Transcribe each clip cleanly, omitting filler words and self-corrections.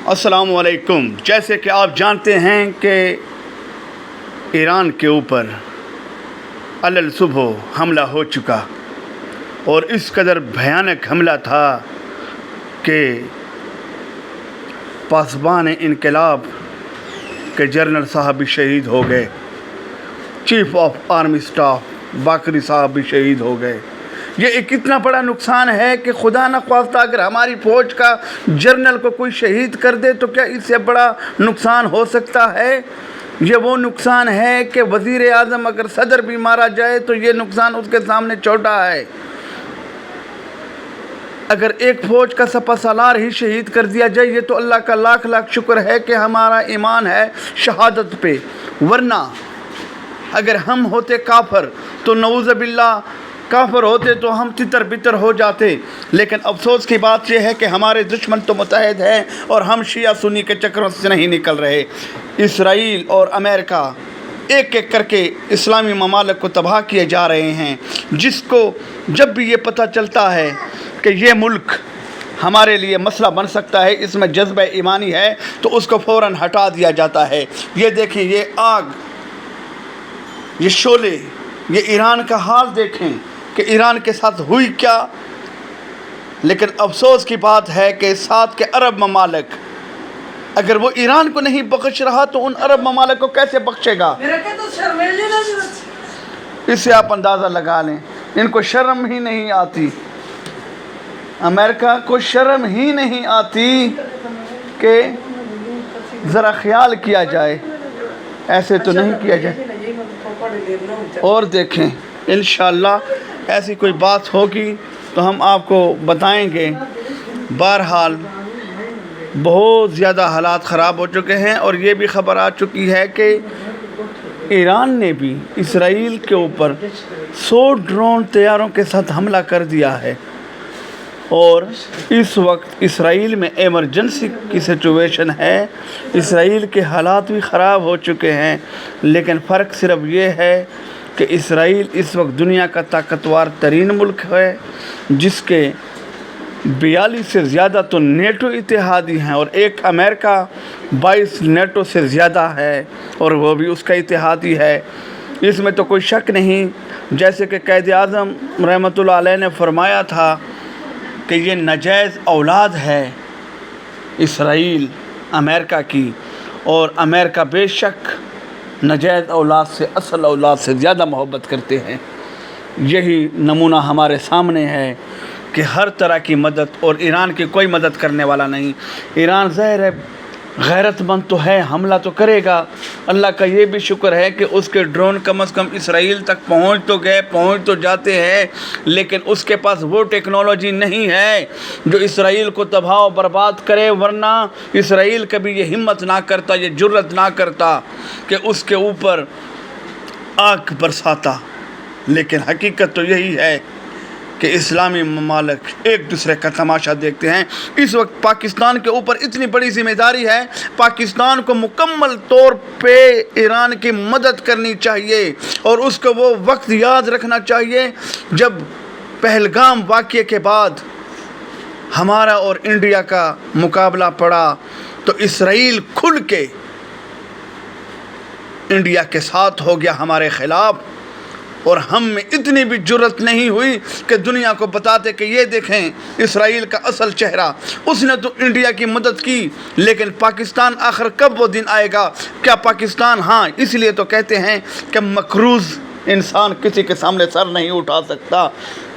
अस्सलाम वालेकुम। जैसे कि आप जानते हैं कि ईरान के ऊपर अलल सुबह हमला हो चुका और इस कदर भयानक हमला था कि पासबान इनकलाब के जनरल साहब भी शहीद हो गए, चीफ ऑफ आर्मी स्टाफ बाकरी साहब भी शहीद हो गए। ये एक इतना बड़ा नुकसान है कि खुदा न ख्वास्ता अगर हमारी फ़ौज का जर्नल को कोई शहीद कर दे तो क्या इससे बड़ा नुकसान हो सकता है। ये वो नुकसान है कि वज़ीर आज़म अगर सदर भी मारा जाए तो ये नुकसान उसके सामने छोटा है। अगर एक फ़ौज का सपा-सालार ही शहीद कर दिया जाए ये तो अल्लाह का लाख लाख शुक्र है कि हमारा ईमान है शहादत पे, वरना अगर हम होते काफर तो नऊज़ बिल्लाह काफर होते तो हम तितर बितर हो जाते। लेकिन अफसोस की बात यह है कि हमारे दुश्मन तो मुत्तहिद हैं और हम शिया सुन्नी के चक्रों से नहीं निकल रहे। इसराइल और अमेरिका एक एक करके इस्लामी ममालिक को तबाह किए जा रहे हैं, जिसको जब भी ये पता चलता है कि ये मुल्क हमारे लिए मसला बन सकता है, इसमें जज्बा ईमानी है, तो उसको फ़ौरन हटा दिया जाता है। ये देखिए, ये आग, ये शोले, ये ईरान का हाल देखें कि ईरान के साथ हुई क्या। लेकिन अफसोस की बात है कि साथ के अरब ममालिक अगर वो ईरान को नहीं बख्श रहा तो उन अरब ममालिक को कैसे बख्शेगा। इससे आप अंदाज़ा लगा लें, इनको शर्म ही नहीं आती, अमेरिका को शर्म ही नहीं आती कि ज़रा ख्याल किया जाए, ऐसे तो नहीं किया जाए। और देखें, इंशाअल्लाह ऐसी कोई बात होगी तो हम आपको बताएंगे। बहरहाल बहुत ज़्यादा हालात ख़राब हो चुके हैं और ये भी ख़बर आ चुकी है कि ईरान ने भी इसराइल के ऊपर 100 ड्रोन तैयारों के साथ हमला कर दिया है और इस वक्त इसराइल में एमरजेंसी की सिचुएशन है। इसराइल के हालात भी ख़राब हो चुके हैं, लेकिन फ़र्क सिर्फ ये है कि इसराइल इस वक्त दुनिया का ताकतवर तरीन मुल्क है, जिसके 42 से ज़्यादा तो नेटो इत्तेहादी हैं और एक अमेरिका 22 नेटो से ज़्यादा है और वो भी उसका इत्तेहादी है। इसमें तो कोई शक नहीं। जैसे कि क़ायद आज़म रहमतुल्लाह अलैह ने फरमाया था कि ये नाजायज़ औलाद है इसराइल अमेरिका की, और अमेरिका बेशक नाजायज़ औलाद से असल औलाद से ज़्यादा मोहब्बत करते हैं। यही नमूना हमारे सामने है कि हर तरह की मदद, और ईरान की कोई मदद करने वाला नहीं। ईरान ज़ाहिर है गैरतमंद तो है, हमला तो करेगा। अल्लाह का ये भी शुक्र है कि उसके ड्रोन कम से कम इसराइल तक पहुंच तो गए, पहुंच तो जाते हैं, लेकिन उसके पास वो टेक्नोलॉजी नहीं है जो इसराइल को तबाह और बर्बाद करे। वरना इसराइल कभी ये हिम्मत ना करता, ये जुर्रत ना करता कि उसके ऊपर आग बरसाता। लेकिन हकीकत तो यही है कि इस्लामी ममालिक एक दूसरे का तमाशा देखते हैं। इस वक्त पाकिस्तान के ऊपर इतनी बड़ी ज़िम्मेदारी है, पाकिस्तान को मुकम्मल तौर पे ईरान की मदद करनी चाहिए और उसको वो वक्त याद रखना चाहिए जब पहलगाम वाक़ये के बाद हमारा और इंडिया का मुकाबला पड़ा तो इसराइल खुल के इंडिया के साथ हो गया हमारे ख़िलाफ़, और हम में इतनी भी जुर्रत नहीं हुई कि दुनिया को बताते कि ये देखें इसराइल का असल चेहरा। उसने तो इंडिया की मदद की, लेकिन पाकिस्तान आखिर कब वो दिन आएगा। क्या पाकिस्तान, हाँ इसलिए तो कहते हैं कि मकरूज़ इंसान किसी के सामने सर नहीं उठा सकता,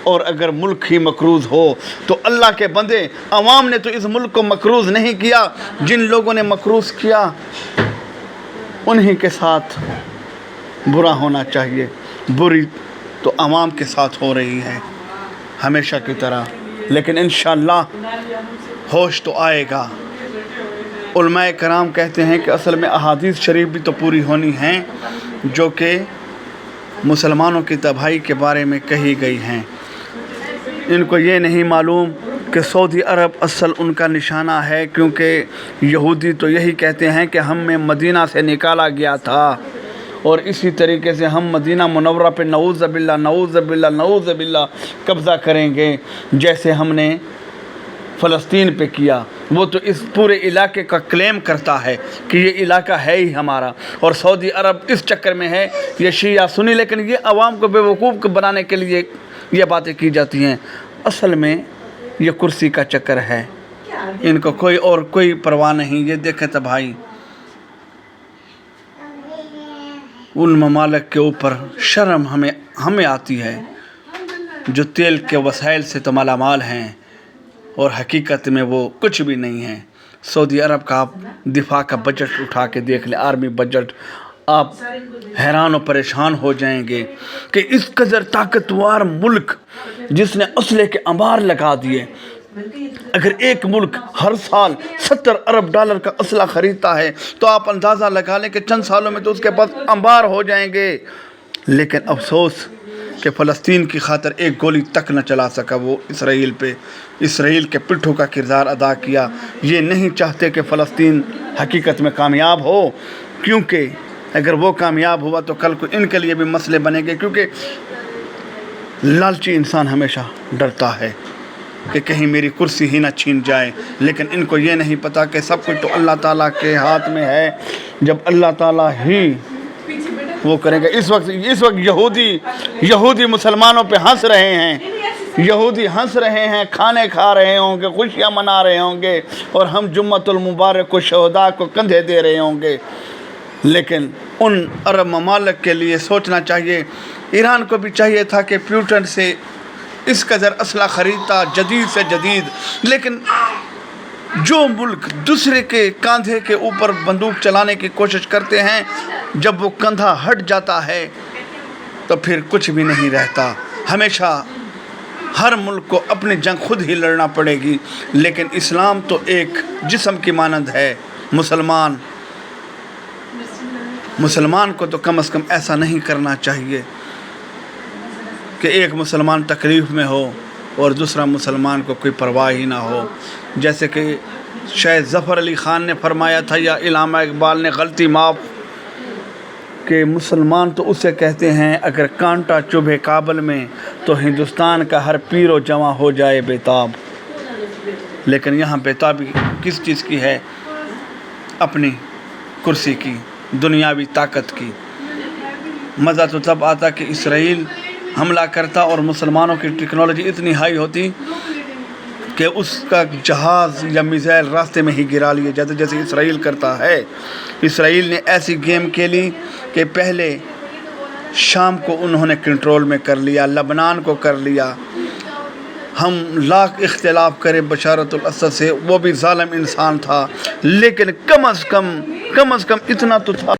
और अगर मुल्क ही मकरूज़ हो तो अल्लाह के बंदे, अवाम ने तो इस मुल्क को मकरूज़ नहीं किया। जिन लोगों ने मकरूज़ किया उन्हीं के साथ बुरा होना चाहिए। बुरी तो अवाम के साथ हो रही है हमेशा की तरह, लेकिन इंशाअल्लाह होश तो आएगा। उलमाए कराम कहते हैं कि असल में अहादीस शरीफ भी तो पूरी होनी हैं जो कि मुसलमानों की तबाही के बारे में कही गई हैं। इनको ये नहीं मालूम कि सऊदी अरब असल उनका निशाना है, क्योंकि यहूदी तो यही कहते हैं कि हमें मदीना से निकाला गया था और इसी तरीके से हम मदीना मुनव्वरा पे नऊज़ बिल्ला कब्ज़ा करेंगे, जैसे हमने फ़लस्तीन पे किया। وہ تو اس پورے علاقے کا کلیم کرتا ہے کہ یہ علاقہ ہے ہی ہمارا، اور سعودی عرب اس چکر میں ہے یہ شیعہ سنی، لیکن یہ عوام کو بیوقوف بنانے کے لیے یہ باتیں کی جاتی ہیں۔ اصل میں یہ کرسی کا چکر ہے، ان کو کوئی پرواہ نہیں۔ یہ دیکھیں تو بھائی، ان ممالک کے اوپر شرم ہمیں آتی ہے جو تیل کے وسائل سے تو مالا مال ہیں اور حقیقت میں وہ کچھ بھی نہیں ہیں۔ سعودی عرب کا آپ دفاع کا بجٹ اٹھا کے دیکھ لیں، آرمی بجٹ، آپ حیران و پریشان ہو جائیں گے کہ اس قدر طاقتور ملک جس نے اسلحے کے انبار لگا دیے، اگر ایک ملک ہر سال 70 ارب ڈالر کا اسلحہ خریدتا ہے تو آپ اندازہ لگا لیں کہ چند سالوں میں تو اس کے پاس انبار ہو جائیں گے۔ لیکن افسوس کہ فلسطین کی خاطر ایک گولی تک نہ چلا سکا وہ اسرائیل کے پٹھوں کا کردار ادا کیا۔ یہ نہیں چاہتے کہ فلسطین حقیقت میں کامیاب ہو، کیونکہ اگر وہ کامیاب ہوا تو کل کو ان کے لیے بھی مسئلے بنیں گے، کیونکہ لالچی انسان ہمیشہ ڈرتا ہے کہ کہیں میری کرسی ہی نہ چھین جائے، لیکن ان کو یہ نہیں پتا کہ سب کچھ تو اللہ تعالیٰ کے ہاتھ میں ہے۔ جب اللہ تعالیٰ ہی وہ کریں گے۔ اس وقت یہودی مسلمانوں پہ ہنس رہے ہیں، یہودی ہنس رہے ہیں، کھانے کھا رہے ہوں گے، خوشیاں منا رہے ہوں گے، اور ہم جمعۃ المبارک کو شہداء کو کندھے دے رہے ہوں گے۔ لیکن ان عرب ممالک کے لیے سوچنا چاہیے، ایران کو بھی چاہیے تھا کہ پیوٹن سے اس قدر اسلحہ خریدتا جدید سے جدید، لیکن جو ملک دوسرے کے کاندھے کے اوپر بندوق چلانے کی کوشش کرتے ہیں، جب وہ کندھا ہٹ جاتا ہے تو پھر کچھ بھی نہیں رہتا۔ ہمیشہ ہر ملک کو اپنی جنگ خود ہی لڑنا پڑے گی، لیکن اسلام تو ایک جسم کی مانند ہے۔ مسلمان کو تو کم از کم ایسا نہیں کرنا چاہیے کہ ایک مسلمان تکلیف میں ہو اور دوسرا مسلمان کو کوئی پرواہ ہی نہ ہو۔ جیسے کہ شاید ظفر علی خان نے فرمایا تھا، یا علامہ اقبال نے، غلطی معاف، کہ مسلمان تو اسے کہتے ہیں اگر کانٹا چبھے کابل میں تو ہندوستان کا ہر پیر و جواں ہو جائے بیتاب۔ لیکن یہاں بیتابی کس چیز کی ہے؟ اپنی کرسی کی، دنیاوی طاقت کی۔ مزہ تو تب آتا کہ اسرائیل حملہ کرتا اور مسلمانوں کی ٹیکنالوجی اتنی ہائی ہوتی کہ اس کا جہاز یا میزائل راستے میں ہی گرا لیے جاتے، جیسے اسرائیل کرتا ہے۔ اسرائیل نے ایسی گیم کھیلی کہ پہلے شام کو انہوں نے کنٹرول میں کر لیا، لبنان کو کر لیا۔ ہم لاکھ اختلاف کریں بشارت الاسد سے، وہ بھی ظالم انسان تھا، لیکن کم از کم اتنا تو تھا